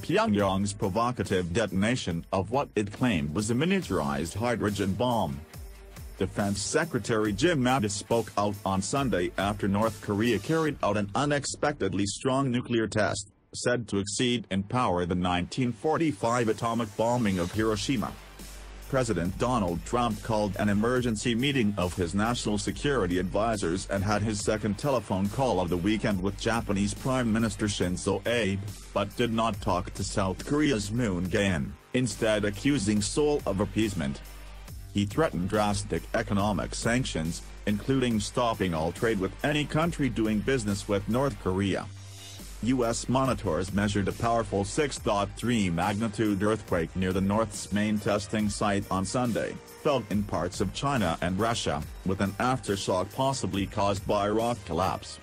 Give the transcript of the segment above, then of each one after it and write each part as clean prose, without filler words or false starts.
Pyongyang's provocative detonation of what it claimed was a miniaturized hydrogen bomb. Defense Secretary Jim Mattis spoke out on Sunday after North Korea carried out an unexpectedly strong nuclear test, said to exceed in power the 1945 atomic bombing of Hiroshima. President Donald Trump called an emergency meeting of his national security advisors and had his second telephone call of the weekend with Japanese Prime Minister Shinzo, but did not talk to South Korea's Moon Jae-In, instead accusing Seoul of appeasement. He threatened drastic economic sanctions, including stopping all trade with any country doing business with North Korea. U.S. monitors measured a powerful 6.3 magnitude earthquake near the North's main testing site on Sunday, felt in parts of China and Russia, with an aftershock possibly caused by rock collapse.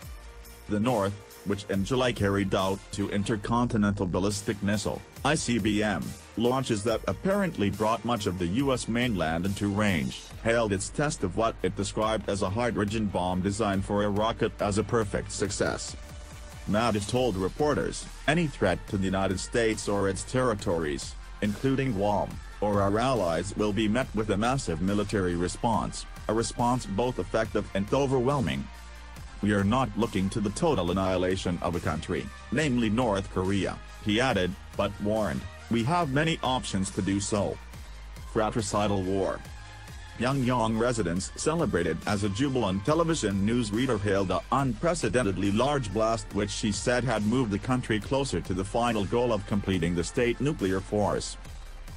The North, which in July carried out two intercontinental ballistic missile (ICBM) launches that apparently brought much of the U.S. mainland into range, hailed its test of what it described as a hydrogen bomb designed for a rocket as a perfect success. Mattis told reporters, "Any threat to the United States or its territories, including Guam, or our allies will be met with a massive military response, a response both effective and overwhelming. We are not looking to the total annihilation of a country, namely North Korea," he added, but warned, "We have many options to do so." Fratricidal war. Pyongyang residents celebrated as a jubilant television newsreader hailed the unprecedentedly large blast which she said had moved the country closer to the final goal of completing the state nuclear force.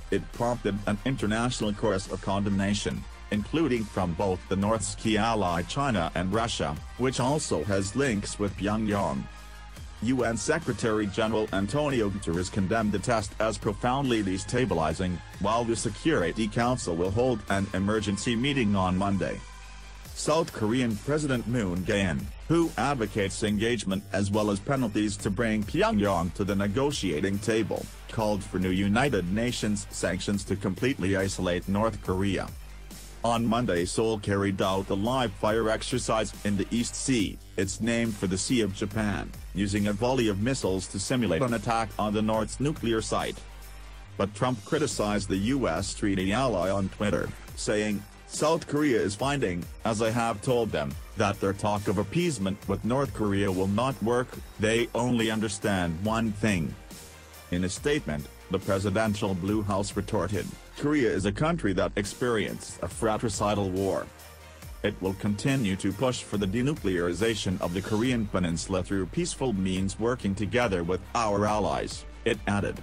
It prompted an international chorus of condemnation, including from both the North's key ally China and Russia, which also has links with Pyongyang. UN Secretary General Antonio Guterres condemned the test as profoundly destabilizing, while the Security Council will hold an emergency meeting on Monday. South Korean President Moon Jae-In, who advocates engagement as well as penalties to bring Pyongyang to the negotiating table, called for new United Nations sanctions to completely isolate North Korea. On Monday, Seoul carried out a live-fire exercise in the East Sea, it's named for the Sea of Japan, using a volley of missiles to simulate an attack on the North's nuclear site. But Trump criticized the U.S. treaty ally on Twitter, saying, "South Korea is finding, as I have told them, that their talk of appeasement with North Korea will not work, they only understand one thing." In a statement, the presidential Blue House retorted, "Korea is a country that experienced a fratricidal war. It will continue to push for the denuclearization of the Korean peninsula through peaceful means working together with our allies," it added.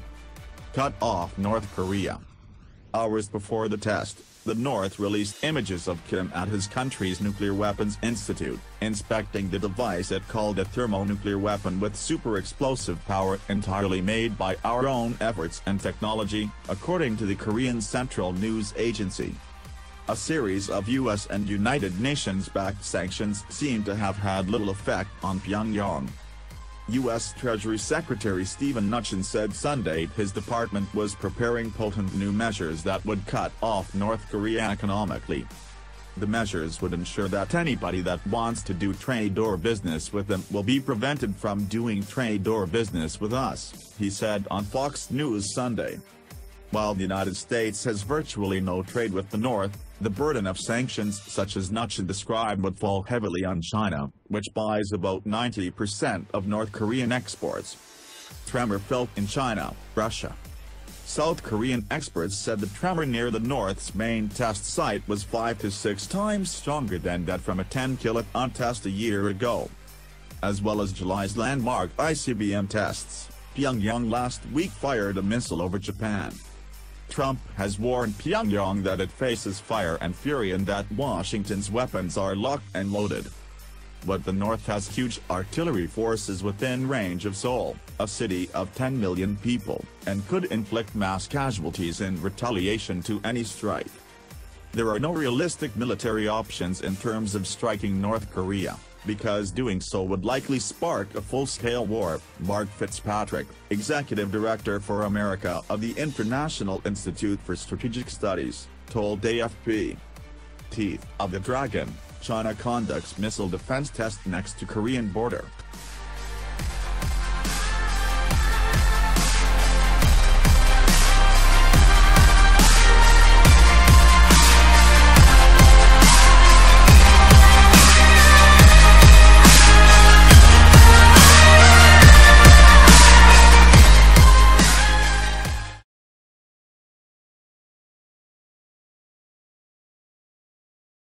Cut off North Korea. Hours before the test, the North released images of Kim at his country's Nuclear Weapons Institute, inspecting the device it called a thermonuclear weapon with super explosive power entirely made by our own efforts and technology, according to the Korean Central News Agency. A series of U.S. and United Nations-backed sanctions seem to have had little effect on Pyongyang. U.S. Treasury Secretary Steven Mnuchin said Sunday his department was preparing potent new measures that would cut off North Korea economically. The measures would ensure that anybody that wants to do trade or business with them will be prevented from doing trade or business with us, he said on Fox News Sunday. While the United States has virtually no trade with the North, the burden of sanctions such as Mnuchin described would fall heavily on China, which buys about 90% of North Korean exports. Tremor felt in China, Russia. South Korean experts said the tremor near the North's main test site was 5 to 6 times stronger than that from a 10-kiloton test a year ago. As well as July's landmark ICBM tests, Pyongyang last week fired a missile over Japan. Trump has warned Pyongyang that it faces fire and fury and that Washington's weapons are locked and loaded. But the North has huge artillery forces within range of Seoul, a city of 10 million people, and could inflict mass casualties in retaliation to any strike. There are no realistic military options in terms of striking North Korea, because doing so would likely spark a full-scale war, Mark Fitzpatrick, executive director for America of the International Institute for Strategic Studies, told AFP. Teeth of the Dragon, China conducts missile defense test next to Korean border.